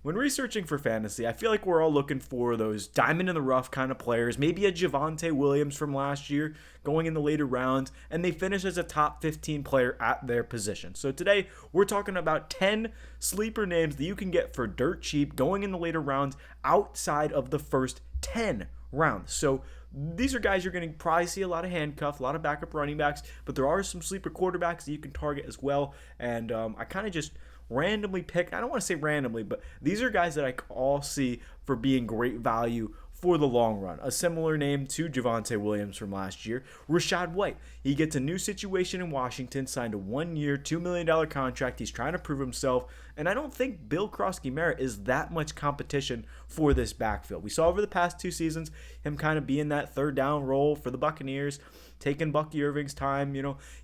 When researching for fantasy, I feel like we're all looking for those diamond in the rough kind of players, maybe a Javonte Williams from last year going in the later rounds, and they finish as a top 15 player at their position. So today, we're talking about 10 sleeper names that you can get for dirt cheap going in the later rounds outside of the first 10 rounds. So these are guys you're going to probably see a lot of handcuff, a lot of backup running backs, but there are some sleeper quarterbacks that you can target as well. And I kind of just randomly pick, I don't want to say randomly, but these are guys that I all see for being great value for the long run. A similar name to Javonte Williams from last year, Rachaad White. He gets a new situation in Washington, signed a 1-year, $2 million contract. He's trying to prove himself, and I don't think Bill Krosky-Merritt is that much competition for this backfield. We saw over the past 2 seasons him kind of be in that third down role for the Buccaneers, taking Bucky Irving's time.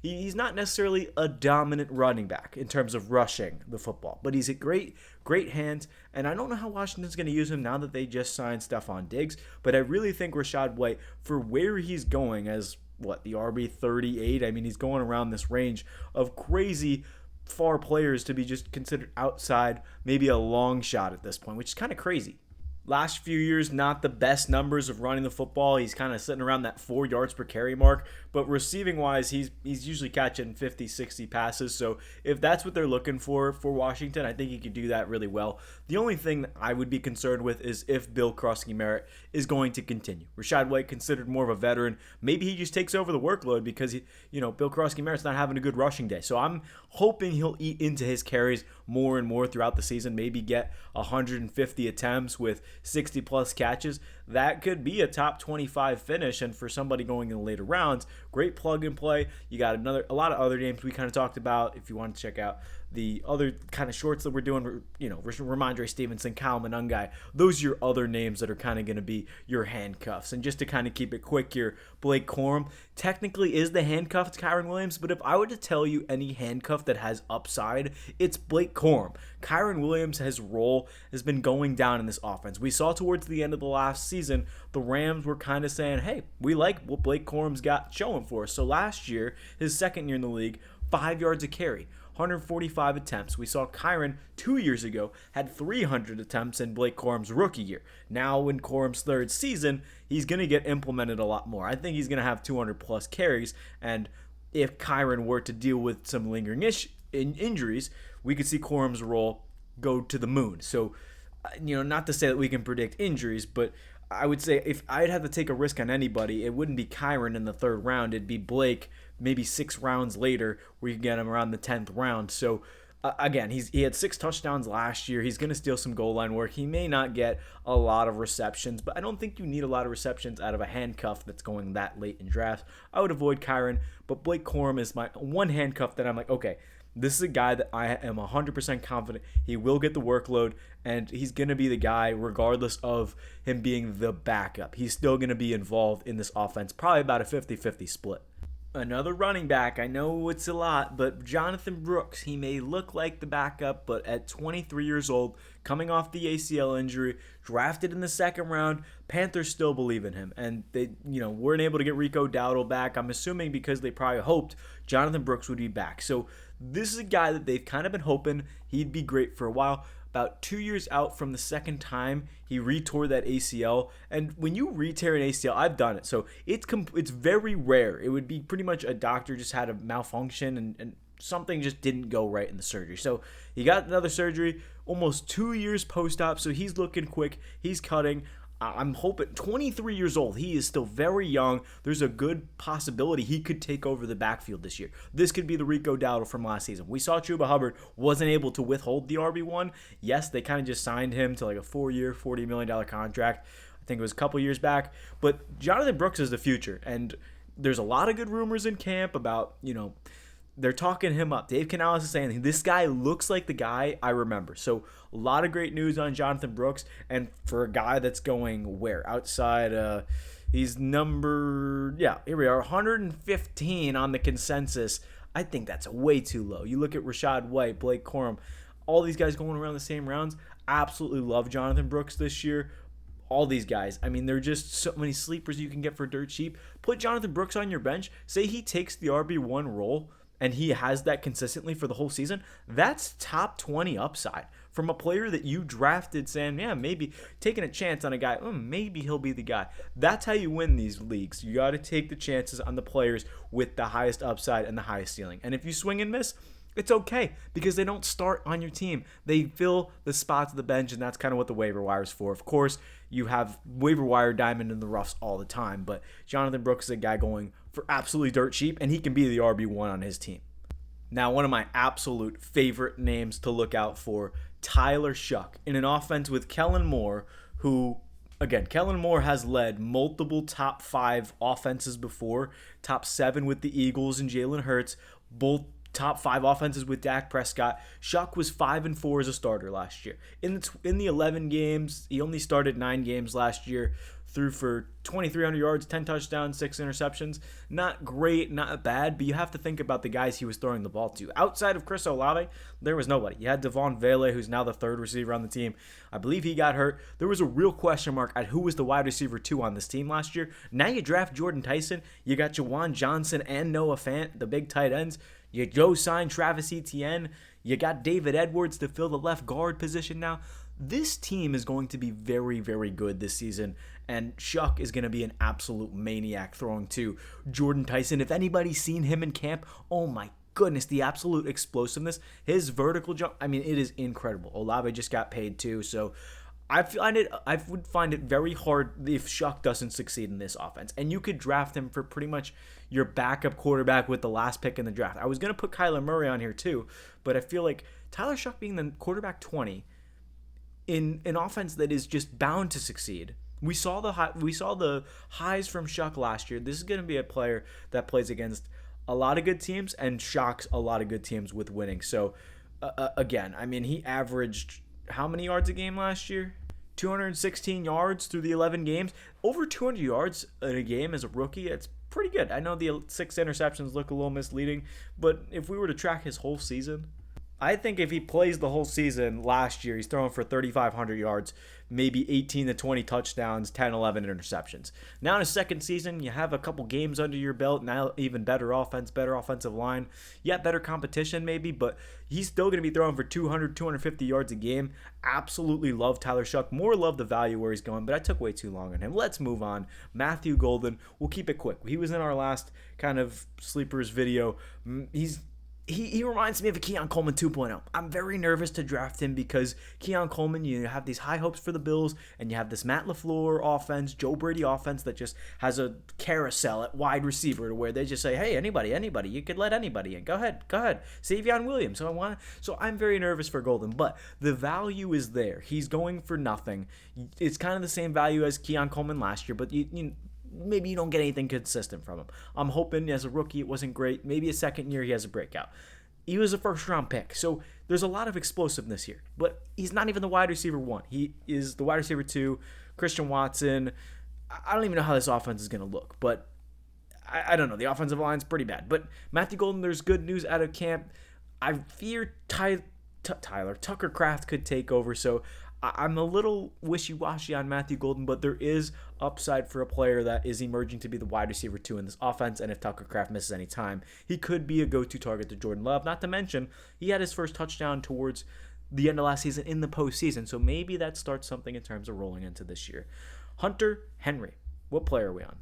He's not necessarily a dominant running back in terms of rushing the football, but he's a great hands, and I don't know how Washington's going to use him now that they just signed Stephon Diggs, but I really think Rachaad White, for where he's going as, the RB 38, I mean, he's going around this range of crazy far players to be just considered outside, maybe a long shot at this point, which is kind of crazy. Last few years, not the best numbers of running the football. He's kind of sitting around that 4 yards per carry mark. But receiving-wise, he's usually catching 50, 60 passes. So if that's what they're looking for Washington, I think he could do that really well. The only thing that I would be concerned with is if Bill Krosky-Merritt is going to continue. Rachaad White, considered more of a veteran, maybe he just takes over the workload because Bill Krosky-Merritt's not having a good rushing day. So I'm hoping he'll eat into his carries more and more throughout the season, maybe get 150 attempts with 60 plus catches. That could be a top 25 finish, and for somebody going in the later rounds, great plug and play. You got a lot of other names we kind of talked about. If you want to check out the other kind of shorts that we're doing, Ramondre Stevenson, Kyle Monangai, those are your other names that are kind of going to be your handcuffs. And just to kind of keep it quick here, Blake Corum technically is the handcuffed Kyren Williams, but if I were to tell you any handcuff that has upside, it's Blake Corum. Kyren Williams, his role has been going down in this offense. We saw towards the end of the last season, the Rams were kind of saying, hey, we like what Blake Corum's got showing for us. So last year, his second year in the league, 5 yards a carry, 145 attempts. We saw Kyren 2 years ago had 300 attempts in Blake Corum's rookie year. Now in Corum's third season, he's going to get implemented a lot more. I think he's going to have 200 plus carries, and if Kyren were to deal with some lingering injuries, we could see Corum's role go to the moon. So, not to say that we can predict injuries, but I would say if I'd have to take a risk on anybody, it wouldn't be Kyren in the third round. It'd be Blake maybe 6 rounds later where you can get him around the 10th round. So, again, he had 6 touchdowns last year. He's going to steal some goal line work. He may not get a lot of receptions, but I don't think you need a lot of receptions out of a handcuff that's going that late in drafts. I would avoid Kyren, but Blake Corum is my one handcuff that I'm like, okay, this is a guy that I am 100% confident he will get the workload, and he's going to be the guy regardless of him being the backup. He's still going to be involved in this offense, probably about a 50-50 split. Another running back, I know it's a lot, but Jonathon Brooks, he may look like the backup, but at 23 years old, coming off the ACL injury, drafted in the second round, Panthers still believe in him. And they, weren't able to get Rico Dowdle back, I'm assuming because they probably hoped Jonathon Brooks would be back. So this is a guy that they've kind of been hoping he'd be great for a while. About 2 years out from the second time he retore that ACL. And when you re-tear an ACL, I've done it. So it's very rare. It would be pretty much a doctor just had a malfunction and something just didn't go right in the surgery. So he got another surgery almost 2 years post-op. So he's looking quick. He's cutting. I'm hoping 23 years old. He is still very young. There's a good possibility he could take over the backfield this year. This could be the Rico Dowdle from last season. We saw Chuba Hubbard wasn't able to withhold the RB1. Yes, they kind of just signed him to like a 4-year, $40 million contract. I think it was a couple years back. But Jonathon Brooks is the future. And there's a lot of good rumors in camp about, they're talking him up. Dave Canales is saying this guy looks like the guy I remember. So a lot of great news on Jonathon Brooks. And for a guy that's going where? Outside, he's here we are, 115 on the consensus. I think that's way too low. You look at Rachaad White, Blake Corum, all these guys going around the same rounds. Absolutely love Jonathon Brooks this year. All these guys, I mean, they're just so many sleepers you can get for dirt cheap. Put Jonathon Brooks on your bench. Say he takes the RB1 role and he has that consistently for the whole season. That's top 20 upside from a player that you drafted saying, yeah, maybe taking a chance on a guy, maybe he'll be the guy. That's how you win these leagues. You got to take the chances on the players with the highest upside and the highest ceiling. And if you swing and miss, it's okay because they don't start on your team. They fill the spots of the bench, and that's kind of what the waiver wire is for. Of course, you have waiver wire diamond in the roughs all the time, but Jonathon Brooks is a guy going for absolutely dirt cheap, and he can be the RB1 on his team. Now, one of my absolute favorite names to look out for, Tyler Shough, in an offense with Kellen Moore, who, again, Kellen Moore has led multiple top 5 offenses before, top 7 with the Eagles and Jalen Hurts, both top 5 offenses with Dak Prescott. Shough was 5-4 as a starter last year. In the 11 games, he only started 9 games last year, threw for 2,300 yards, 10 touchdowns, 6 interceptions. Not great, not bad, but you have to think about the guys he was throwing the ball to. Outside of Chris Olave, there was nobody. You had Devon Vele, who's now the 3rd receiver on the team. I believe he got hurt. There was a real question mark at who was the wide receiver 2 on this team last year. Now you draft Jordan Tyson. You got Jawan Johnson and Noah Fant, the big tight ends. You go sign Travis Etienne. You got David Edwards to fill the left guard position now. This team is going to be very, very good this season, and Shough is going to be an absolute maniac throwing to Jordan Tyson. If anybody's seen him in camp, oh my goodness, the absolute explosiveness, his vertical jump, I mean, it is incredible. Olave just got paid too, so I would find it very hard if Shough doesn't succeed in this offense. And you could draft him for pretty much your backup quarterback with the last pick in the draft. I was going to put Kyler Murray on here too, but I feel like Tyler Shough being the quarterback 20 in an offense that is just bound to succeed. We saw the highs from Shough last year. This is going to be a player that plays against a lot of good teams and shocks a lot of good teams with winning. So again, I mean, he averaged how many yards a game last year? 216 yards through the 11 games. Over 200 yards in a game as a rookie, it's pretty good. I know the 6 interceptions look a little misleading, but if we were to track his whole season, I think if he plays the whole season last year, he's throwing for 3,500 yards, maybe 18 to 20 touchdowns, 10, 11 interceptions. Now in his second season, you have a couple games under your belt, now even better offense, better offensive line. Yeah, better competition maybe, but he's still going to be throwing for 200, 250 yards a game. Absolutely love Tyler Shough. More love the value where he's going, but I took way too long on him. Let's move on. Matthew Golden, we'll keep it quick. He was in our last kind of sleepers video. He reminds me of a Keon Coleman 2.0. I'm very nervous to draft him because Keon Coleman, you have these high hopes for the Bills, and you have this Matt LaFleur offense, Joe Brady offense that just has a carousel at wide receiver to where they just say, hey, anybody, you could let anybody in. Go ahead. Savion Williams. So I'm very nervous for Golden, but the value is there. He's going for nothing. It's kind of the same value as Keon Coleman last year, but maybe you don't get anything consistent from him. I'm hoping as a rookie it wasn't great. Maybe a second year he has a breakout. He was a first-round pick, so there's a lot of explosiveness here. But he's not even the wide receiver 1. He is the wide receiver 2, Christian Watson. I don't even know how this offense is going to look, but I don't know. The offensive line's pretty bad. But Matthew Golden, there's good news out of camp. I fear Tucker Kraft could take over, so I'm a little wishy-washy on Matthew Golden, but there is upside for a player that is emerging to be the wide receiver 2 in this offense, and if Tucker Kraft misses any time, he could be a go-to target to Jordan Love. Not to mention, he had his first touchdown towards the end of last season in the postseason, so maybe that starts something in terms of rolling into this year. Hunter Henry. What player are we on?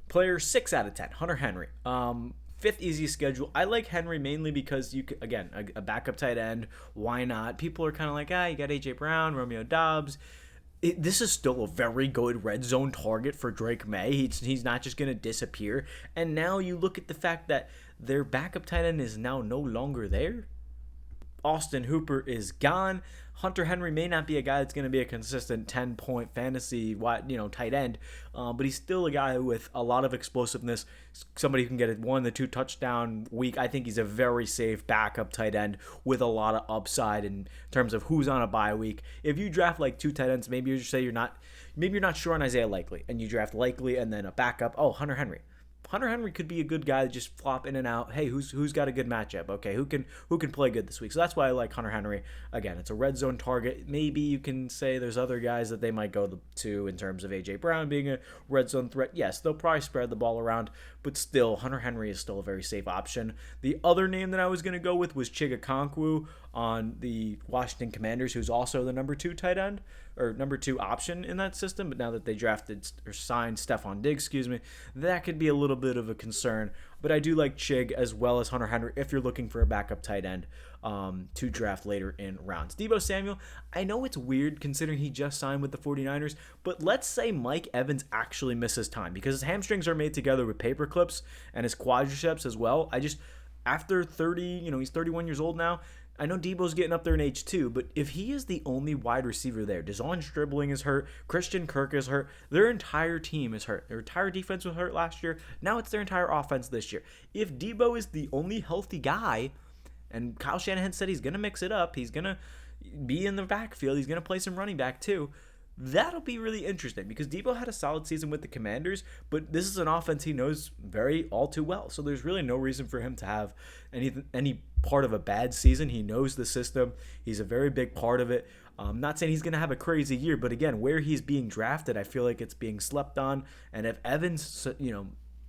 Player 6 out of 10, Hunter Henry. 5th easiest schedule. I like Henry mainly because you again a backup tight end. Why not? People are kind of like, you got AJ Brown, Romeo Doubs. This is still a very good red zone target for Drake May. He's not just going to disappear. And now you look at the fact that their backup tight end is now no longer there. Austin Hooper is gone. Hunter Henry may not be a guy that's going to be a consistent 10-point fantasy tight end, but he's still a guy with a lot of explosiveness. Somebody who can get a 1 to 2 touchdown week. I think he's a very safe backup tight end with a lot of upside in terms of who's on a bye week. If you draft like 2 tight ends, maybe you're not sure on Isaiah Likely, and you draft Likely and then a backup. Oh, Hunter Henry. Hunter Henry could be a good guy to just flop in and out. Hey, who's got a good matchup? Okay, who can play good this week? So that's why I like Hunter Henry. Again, it's a red zone target. Maybe you can say there's other guys that they might go to in terms of AJ Brown being a red zone threat. Yes, they'll probably spread the ball around, but still, Hunter Henry is still a very safe option. The other name that I was going to go with was Chigakonkwo. on the Washington Commanders, who's also the number 2 tight end or number 2 option in that system. But now that they drafted or signed Stephon Diggs, that could be a little bit of a concern. But I do like Chig as well as Hunter Henry if you're looking for a backup tight end to draft later in rounds. Deebo Samuel, I know it's weird considering he just signed with the 49ers, but let's say Mike Evans actually misses time because his hamstrings are made together with paper clips and his quadriceps as well. After 30, he's 31 years old now. I know Deebo's getting up there in age too, but if he is the only wide receiver there, Deshaun Stribling is hurt, Christian Kirk is hurt, their entire team is hurt. Their entire defense was hurt last year. Now it's their entire offense this year. If Deebo is the only healthy guy, and Kyle Shanahan said he's going to mix it up, he's going to be in the backfield, he's going to play some running back too, that'll be really interesting because Deebo had a solid season with the Commanders, but this is an offense he knows all too well. So there's really no reason for him to have any part of a bad season. He knows the system. He's a very big part of it. I'm not saying he's going to have a crazy year, but again, where he's being drafted, I feel like it's being slept on. And if Evans,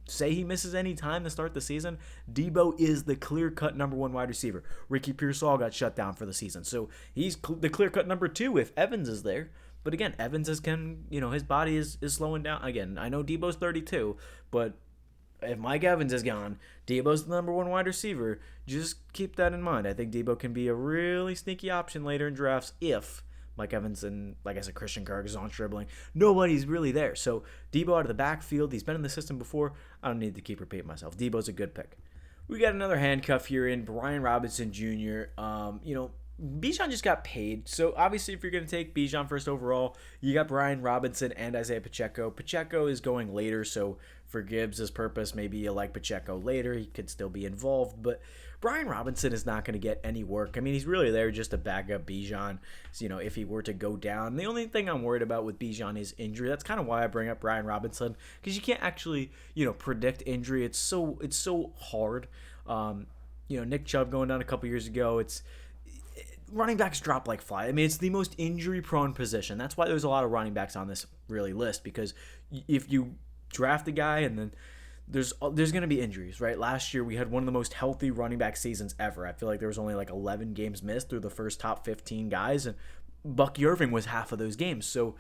say he misses any time to start the season, Deebo is the clear-cut number 1 wide receiver. Ricky Pearsall got shut down for the season. So he's the clear-cut number 2 if Evans is there. But again, Evans his body is slowing down. Again, I know Deebo's 32, but if Mike Evans is gone, Deebo's the number 1 wide receiver. Just keep that in mind. I think Deebo can be a really sneaky option later in drafts if Mike Evans and, like I said, Christian Kirk is on dribbling. Nobody's really there. So Deebo out of the backfield. He's been in the system before. I don't need to keep repeating myself. Deebo's a good pick. We got another handcuff here in Brian Robinson Jr. Bijan just got paid, so obviously if you're going to take Bijan first overall, you got Brian Robinson and Isaiah Pacheco. Pacheco is going later, so for Gibbs' purpose, maybe you like Pacheco later. He could still be involved, but Brian Robinson is not going to get any work. I mean, he's really there just to back up Bijan, if he were to go down. The only thing I'm worried about with Bijan is injury. That's kind of why I bring up Brian Robinson, because you can't actually, predict injury. It's so hard. Nick Chubb going down a couple years ago, running backs drop like fly. I mean, it's the most injury-prone position. That's why there's a lot of running backs on this list, because if you draft a guy and then there's going to be injuries, right? Last year, we had one of the most healthy running back seasons ever. I feel like there was only like 11 games missed through the first top 15 guys, and Bucky Irving was half of those games. So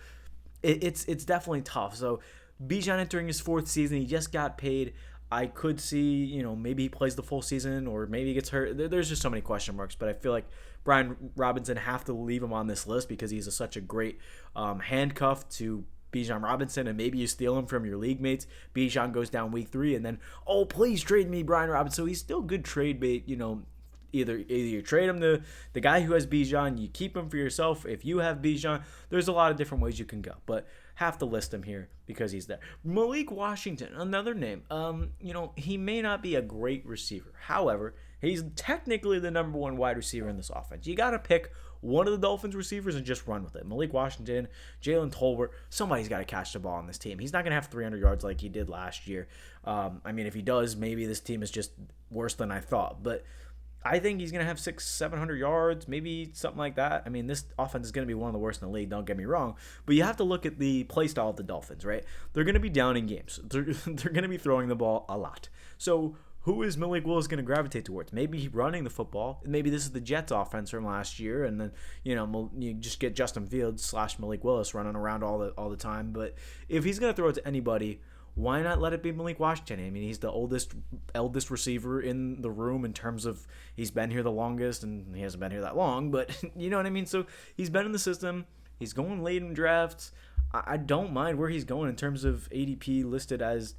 it's definitely tough. So Bijan entering his 4th season, he just got paid. I could see, maybe he plays the full season or maybe he gets hurt. There's just so many question marks, but I feel like Brian Robinson have to leave him on this list because he's such a great handcuff to Bijan Robinson, and maybe you steal him from your league mates. Bijan goes down week 3, and then, oh, please trade me Brian Robinson. So he's still good trade bait, Either you trade him to the guy who has Bijan, you keep him for yourself. If you have Bijan, there's a lot of different ways you can go, but have to list him here because he's there. Malik Washington, another name. He may not be a great receiver. However, he's technically the number 1 wide receiver in this offense. You got to pick one of the Dolphins receivers and just run with it. Malik Washington, Jalen Tolbert, somebody's got to catch the ball on this team. He's not going to have 300 yards like he did last year. If he does, maybe this team is just worse than I thought, but I think he's going to have 600-700 yards, maybe something like that. I mean, this offense is going to be one of the worst in the league, don't get me wrong. But you have to look at the play style of the Dolphins, right? They're going to be down in games. They're going to be throwing the ball a lot. So who is Malik Willis going to gravitate towards? Maybe running the football. Maybe this is the Jets offense from last year, and then, you just get Justin Fields / Malik Willis running around all the time. But if he's going to throw it to anybody, why not let it be Malik Washington? I mean, he's the eldest receiver in the room in terms of he's been here the longest, and he hasn't been here that long, but you know what I mean? So he's been in the system. He's going late in drafts. I don't mind where he's going in terms of ADP listed as,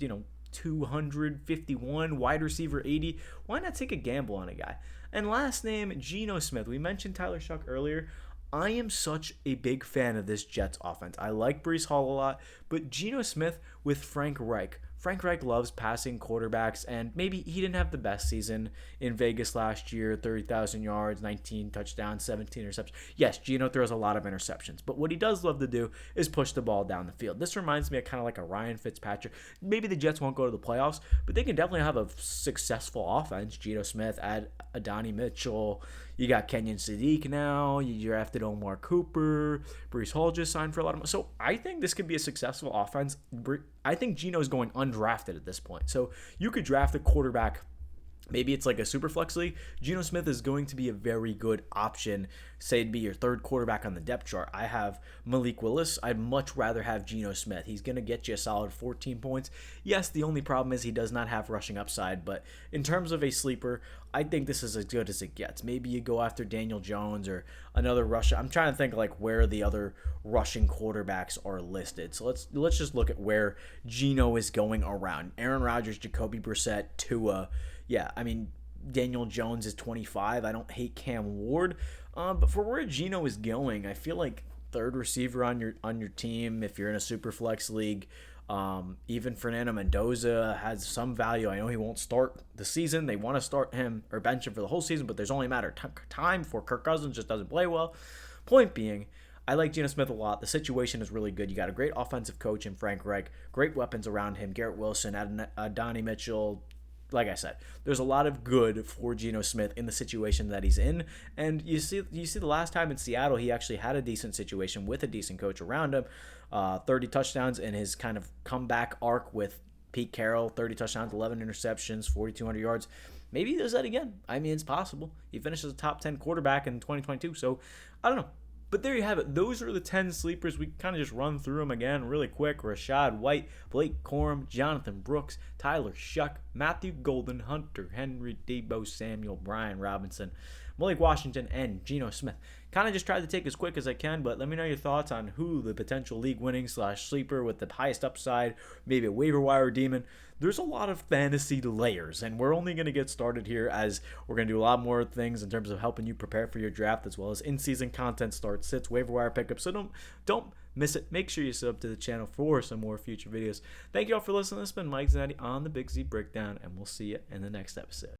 251, wide receiver 80. Why not take a gamble on a guy? And last name, Geno Smith. We mentioned Tyler Shough earlier. I am such a big fan of this Jets offense. I like Breece Hall a lot, but Geno Smith with Frank Reich. Frank Reich loves passing quarterbacks, and maybe he didn't have the best season in Vegas last year, 30,000 yards, 19 touchdowns, 17 interceptions. Yes, Geno throws a lot of interceptions, but what he does love to do is push the ball down the field. This reminds me of kind of like a Ryan Fitzpatrick. Maybe the Jets won't go to the playoffs, but they can definitely have a successful offense. Geno Smith, add Adonai Mitchell. You got Kenyon Sadiq now. You drafted Omar Cooper. Breece Hall just signed for a lot of money. So I think this could be a successful offense. I think Geno's going undrafted at this point. So you could draft a quarterback Maybe it's like a super flex league. Geno Smith is going to be a very good option. Say it'd be your third quarterback on the depth chart. I have Malik Willis. I'd much rather have Geno Smith. He's going to get you a solid 14 points. Yes, the only problem is he does not have rushing upside, but in terms of a sleeper, I think this is as good as it gets. Maybe you go after Daniel Jones or another rusher. I'm trying to think like where the other rushing quarterbacks are listed. So let's just look at where Geno is going around. Aaron Rodgers, Jacoby Brissett, Tua. Yeah, I mean, Daniel Jones is 25. I don't hate Cam Ward, but for where Geno is going, I feel like third receiver on your team if you're in a super flex league. Even Fernando Mendoza has some value. I know he won't start the season. They want to start him or bench him for the whole season, but there's only a matter of time before Kirk Cousins just doesn't play well. Point being, I like Geno Smith a lot. The situation is really good. You got a great offensive coach in Frank Reich, great weapons around him. Garrett Wilson, Donnie Mitchell. Like I said, there's a lot of good for Geno Smith in the situation that he's in. And you see the last time in Seattle, he actually had a decent situation with a decent coach around him. 30 touchdowns in his kind of comeback arc with Pete Carroll. 30 touchdowns, 11 interceptions, 4,200 yards. Maybe he does that again. I mean, it's possible. He finishes a top 10 quarterback in 2022. So, I don't know. But there you have it. Those are the 10 sleepers. We kind of just run through them again really quick. Rachaad White, Blake Corum, Jonathon Brooks, Tyler Shough, Matthew Golden, Hunter Henry, Deebo Samuel, Brian Robinson, Malik Washington, and Geno Smith. Kind of just tried to take as quick as I can, but let me know your thoughts on who the potential league winning / sleeper with the highest upside, maybe a waiver wire demon. There's a lot of fantasy layers, and we're only going to get started here as we're going to do a lot more things in terms of helping you prepare for your draft as well as in-season content, starts, sits, waiver wire pickups. So don't miss it. Make sure you sub to the channel for some more future videos. Thank you all for listening. This has been Mike Zanetti on the Big Z Breakdown, and we'll see you in the next episode.